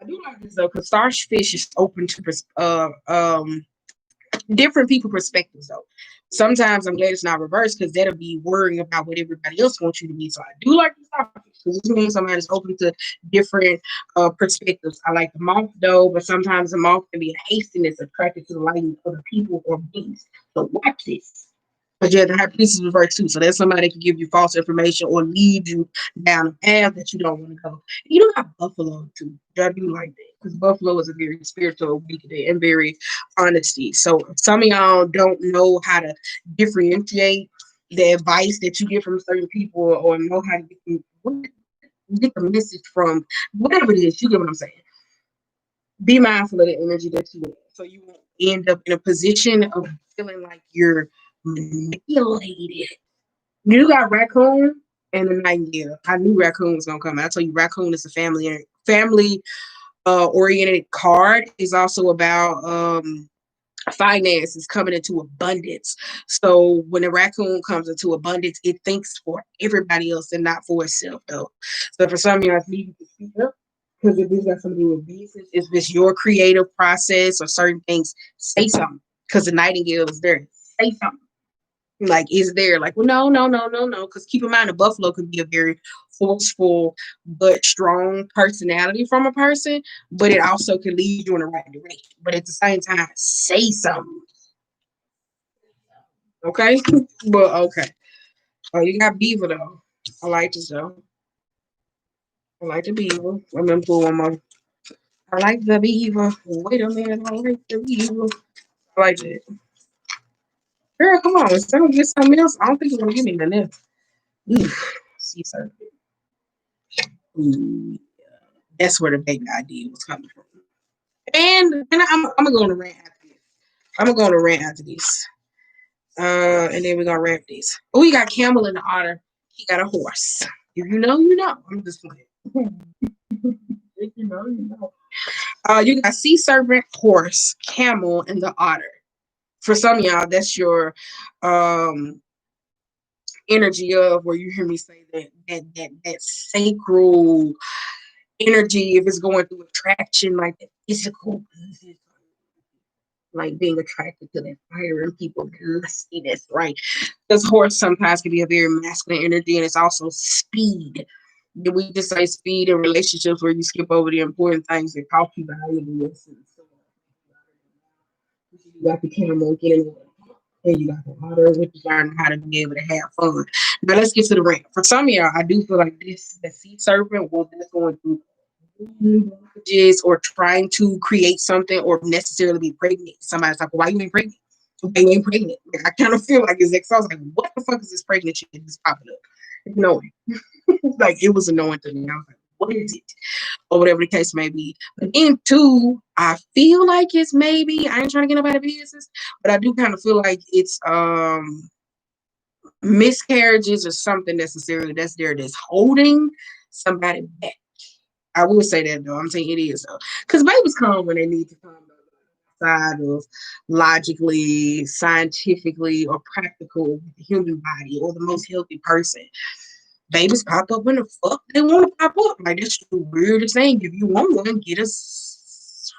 I do like this though, because starfish is open to different people perspectives though. Sometimes I'm glad it's not reversed because that'll be worrying about what everybody else wants you to be. So I do like the topic because this means somebody's open to different perspectives. I like the moth though, but sometimes the moth can be a hastiness attracted to the light of other people or beings. So watch this. But yeah, the high priest is reversed too. So that's somebody that can give you false information or lead you down a path that you don't want to go. You don't have buffalo too. I do like that because buffalo is a very spiritual awakening and very honesty. So some of y'all don't know how to differentiate the advice that you get from certain people or know how to get the message from whatever it is. You get what I'm saying? Be mindful of the energy that you have so you won't end up in a position of feeling like you're manipulated. You got raccoon and the nightingale. I knew raccoon was gonna come. I told you raccoon is a family oriented card. Is also about finances coming into abundance. So when a raccoon comes into abundance, it thinks for everybody else and not for itself though. So for some of y'all, it's needed to speak up. Because if this got something to do with business, if it's your creative process or certain things, say something. Because the nightingale is there. Say something. Like, is there like, well, no. Because keep in mind, a buffalo can be a very forceful but strong personality from a person, but it also can lead you in the right direction. But at the same time, say something. Okay? But okay. Oh, you got beaver though. I like this though. I like the beaver. I'm gonna pull one more. I like the beaver. Wait a minute, I like the beaver. I like it. Girl, come on. Instead of get something else, I don't think you're gonna give me the next. See, sir. Ooh, that's where the baby idea was coming from. And I'm gonna go on a rant after this. I'm gonna go on a rant after this. And then we're gonna wrap this. Oh, he got camel and the otter. He got a horse. If you know, you know. I'm just playing. If you know, you know. You got sea serpent, horse, camel, and the otter. For some of y'all, that's your energy of where you hear me say that sacral energy. If it's going through attraction, like the physical, like being attracted to that fire and people lustiness, right? Because horse sometimes can be a very masculine energy, and it's also speed. Did we just say speed in relationships where you skip over the important things that cost you valuable lessons? You got the camera getting And you got the water, which is learning how to be able to have fun. Now let's get to the rant. For some of y'all, I do feel like the sea serpent was just going through blockages or trying to create something or necessarily be pregnant. Somebody's like, well, why you ain't pregnant? Why you ain't pregnant? Like, I kind of feel like it's like, so I was like, what the fuck is this pregnant shit that's popping up? Annoying. Like, it was annoying to me. I was like, what is it? Or whatever the case may be. But then two, I feel like it's maybe, I ain't trying to get nobody business, but I do kind of feel like it's miscarriages or something necessarily that's there that's holding somebody back. I will say that though. I'm saying it is though. Because babies come when they need to come outside of logically, scientifically, or practical with the human body or the most healthy person. Babies pop up when the fuck they want to pop up. Like, that's the weirdest thing. If you want one, get us.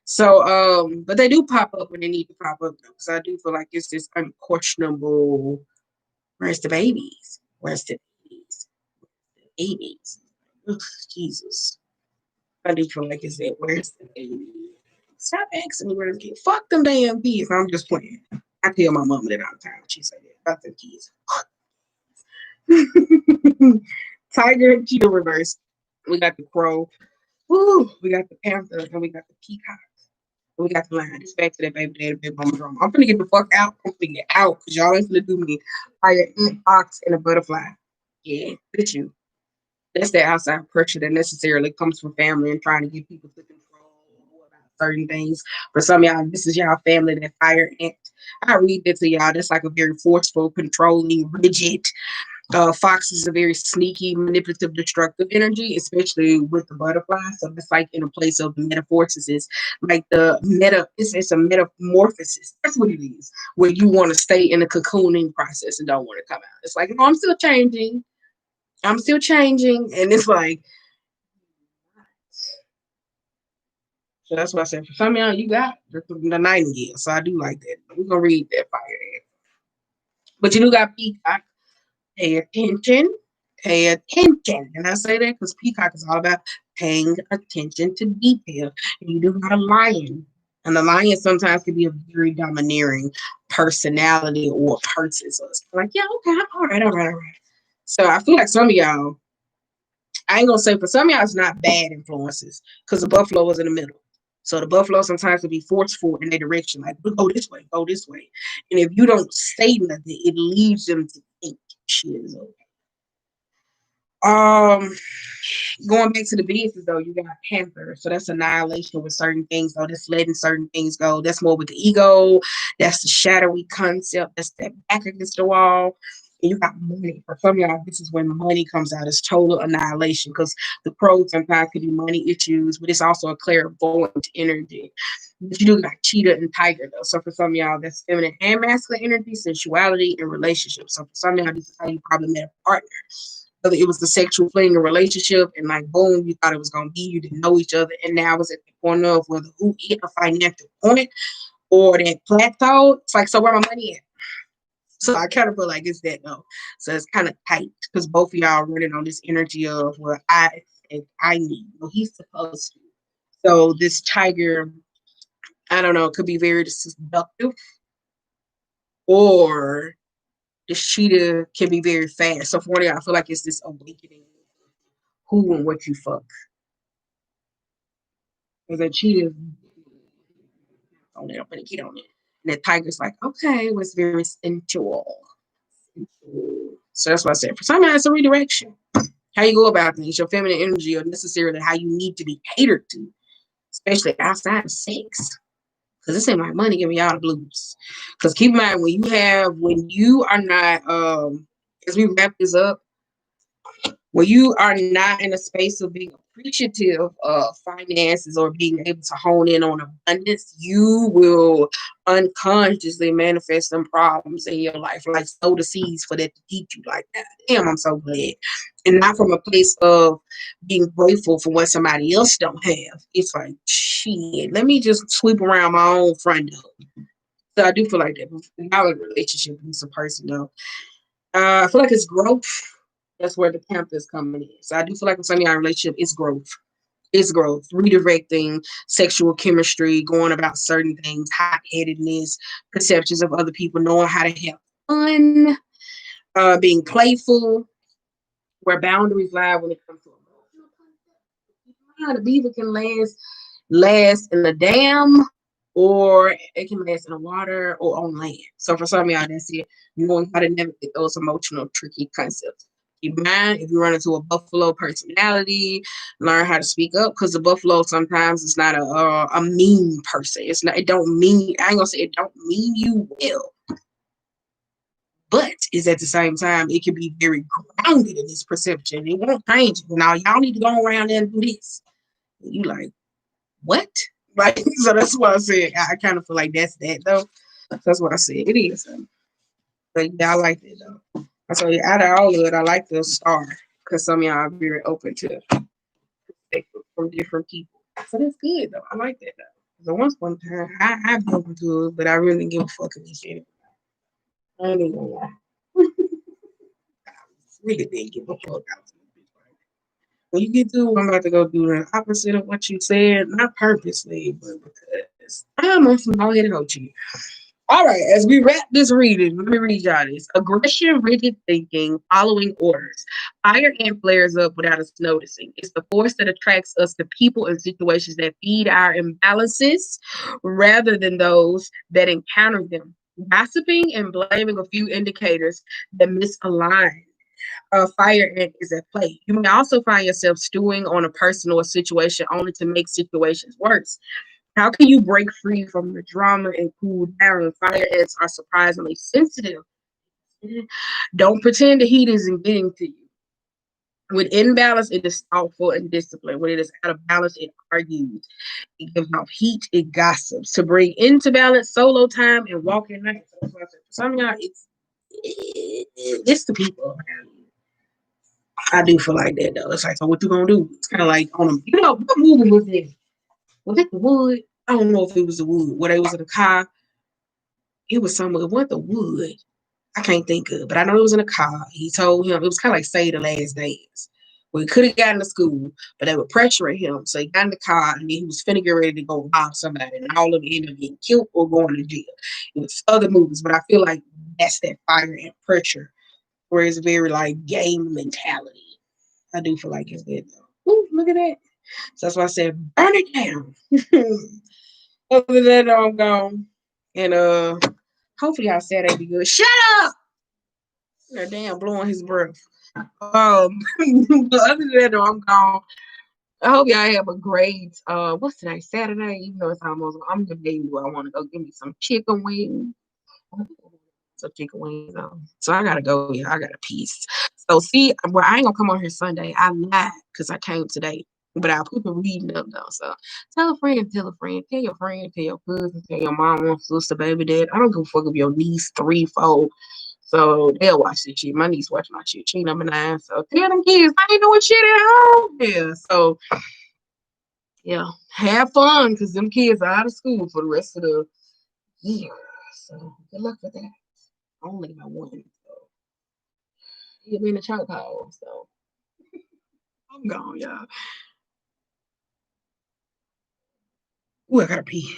So, but they do pop up when they need to pop up, though, because I do feel like it's this unquestionable. Where's the babies? Where's the babies? Babies. Ugh, Jesus. I do feel like it's that. Where's the babies? Stop asking me where's the kids. Fuck them damn kids. I'm just playing. I tell my mom that all the time. She say that about the kids. Tiger and cheetah reverse. We got the crow. Woo! We got the panther and we got the peacock. We got the lion. Just back to that baby daddy, baby mama drama. I'm finna get the fuck out. I'm finna get out because y'all ain't finna do me. Fire, ant, ox, and a butterfly. Yeah, that's you. That's the outside pressure that necessarily comes from family and trying to get people to control about certain things. For some of y'all, this is y'all family that fire ant. I read that to y'all. That's like a very forceful, controlling, rigid. Fox is a very sneaky, manipulative, destructive energy, especially with the butterfly. So it's like in a place of metamorphosis, like it's a metamorphosis. That's what it is, where you want to stay in a cocooning process and don't want to come out. It's like, no, I'm still changing. I'm still changing. And it's like, so that's what I said. For some of y'all, you got the nightingale. So I do like that. We're going to read that fire. But you do got peacock. Pay attention. Pay attention. And I say that because peacock is all about paying attention to detail. And you do got a lion. And the lion sometimes can be a very domineering personality or person. So it's like, yeah, okay, all right, all right, all right. So I feel like some of y'all, I ain't gonna say for some of y'all it's not bad influences because the buffalo was in the middle. So the buffalo sometimes can be forceful in their direction, like go this way, go this way. And if you don't say nothing, it leaves them to think shit is okay. Um, Going back to the business though, you got panther, so that's annihilation with certain things. Though that's letting certain things go. That's more with the ego. That's the shadowy concept. That's that back against the wall. And you got money. For some of y'all, this is when money comes out. It's total annihilation because the pros sometimes could be money issues, but it's also a clairvoyant energy. But you do got cheetah and tiger though. So for some of y'all, that's feminine and masculine energy, sensuality, and relationships. So for some of y'all, this is how you probably met a partner. Whether it was the sexual fling or relationship, and like boom, you thought it was gonna be, you didn't know each other, and now it's at the point of whether who hit a financial point or that plateau. It's like, so where my money at? So I kind of feel like it's that though. So it's kind of tight because both of y'all running on this energy of what I need. Well, he's supposed to. So this tiger, I don't know, it could be very seductive, or this cheetah can be very fast. So for one of y'all, I feel like it's this awakening who and what you fuck. Because that cheetah on it, I'm gonna get on it. And the tiger's like, okay, it was very sensual. So that's what I said. For some, it's a redirection. How you go about things, your feminine energy, or necessarily how you need to be catered to, especially outside of sex. Because this ain't my money giving y'all the blues. Because keep in mind, when you are not, as we wrap this up, when you are not in a space of being appreciative of finances or being able to hone in on abundance, you will unconsciously manifest some problems in your life, like sow the seeds for that to teach you like that. Damn, I'm so glad. And not from a place of being grateful for what somebody else don't have. It's like, shit, let me just sweep around my own front door. So I do feel like that. Y'all in a relationship with some person though. I feel like it's growth. That's where the panther is coming in. So I do feel like with some of y'all relationship, it's growth. It's growth, redirecting sexual chemistry, going about certain things, hot-headedness, perceptions of other people, knowing how to have fun, being playful, where boundaries lie when it comes to emotional contact. The beaver can last in the dam, or it can last in the water or on land. So for some of y'all, that's it. Knowing how to navigate those emotional tricky concepts. Keep in mind, if you run into a buffalo personality, learn how to speak up, because the buffalo sometimes is not a mean person. It's not. It don't mean. I ain't gonna say it don't mean you well, but is at the same time it can be very grounded in its perception. It won't change it. Now y'all need to go around there and do this. And you like what? Like, so that's what I said. I kind of feel like that's that though. So that's what I said. It is. But yeah, I like it though. So yeah, out of all of it, I like the star because some of y'all are very open to perspective from different people. So that's good though. I like that though. So once upon a time, I've been open to it, but I really didn't give a fuck about shit. I ain't even gonna lie. I really didn't give a fuck. When you get to, I'm about to go do the opposite of what you said, not purposely, but because I'm on some hard headed you. All right, as we wrap this reading, let me read y'all this. Aggression, rigid thinking, following orders. Fire and flares up without us noticing. It's the force that attracts us to people and situations that feed our imbalances rather than those that encounter them. Gossiping and blaming a few indicators that misalign. Fire ant is at play. You may also find yourself stewing on a person or situation only to make situations worse. How can you break free from the drama and cool down? Fire ants are surprisingly sensitive. Don't pretend the heat isn't getting to you. With imbalance, it is thoughtful and disciplined. When it is out of balance, it argues. It gives off heat, it gossips. To bring into balance, solo time and walking night. So for some of y'all, it's the people around you. I do feel like that though. It's like, so what you gonna do? It's kind of like on them. You know, what movie was this? Was it the Wood? I don't know if it was the Wood. Where they was in the car. It was some. It wasn't the Wood. I can't think of, but I know it was in a car. He told him it was kind of like Say the Last Dance. Well, he could have gotten to school, but they were pressuring him. So he got in the car and then he was finna get ready to go rob somebody, and all of them ended up getting killed or going to jail. It was other movies, but I feel like that's that fire and pressure, where it's very like game mentality. I do feel like it's good though. Ooh, look at that. So that's why I said burn it down. Other than that, I'm gone. And hopefully y'all Saturday be good. Shut up! They're damn blowing his breath. But other than that, though, I'm gone. I hope y'all have a great what's today? Saturday, even though it's almost I'm debating do I want to go give me some chicken wings. Some chicken wings. So I gotta go, yeah, I got a piece. So see, well, I ain't gonna come on here Sunday. I lied because I came today. But I'll put the reading up though. So tell a friend, tell your friend, tell your cousin, tell your mama, sister, baby, dad. I don't give a fuck if your niece, 3, 4. So they'll watch this shit. My niece watch my shit. She number 9. So tell them kids I ain't doing shit at home. Yeah. So yeah, have fun because them kids are out of school for the rest of the year. So good luck with that. I only got one. So he'll be in the chokehold. So I'm gone, y'all. Ooh, I gotta pee.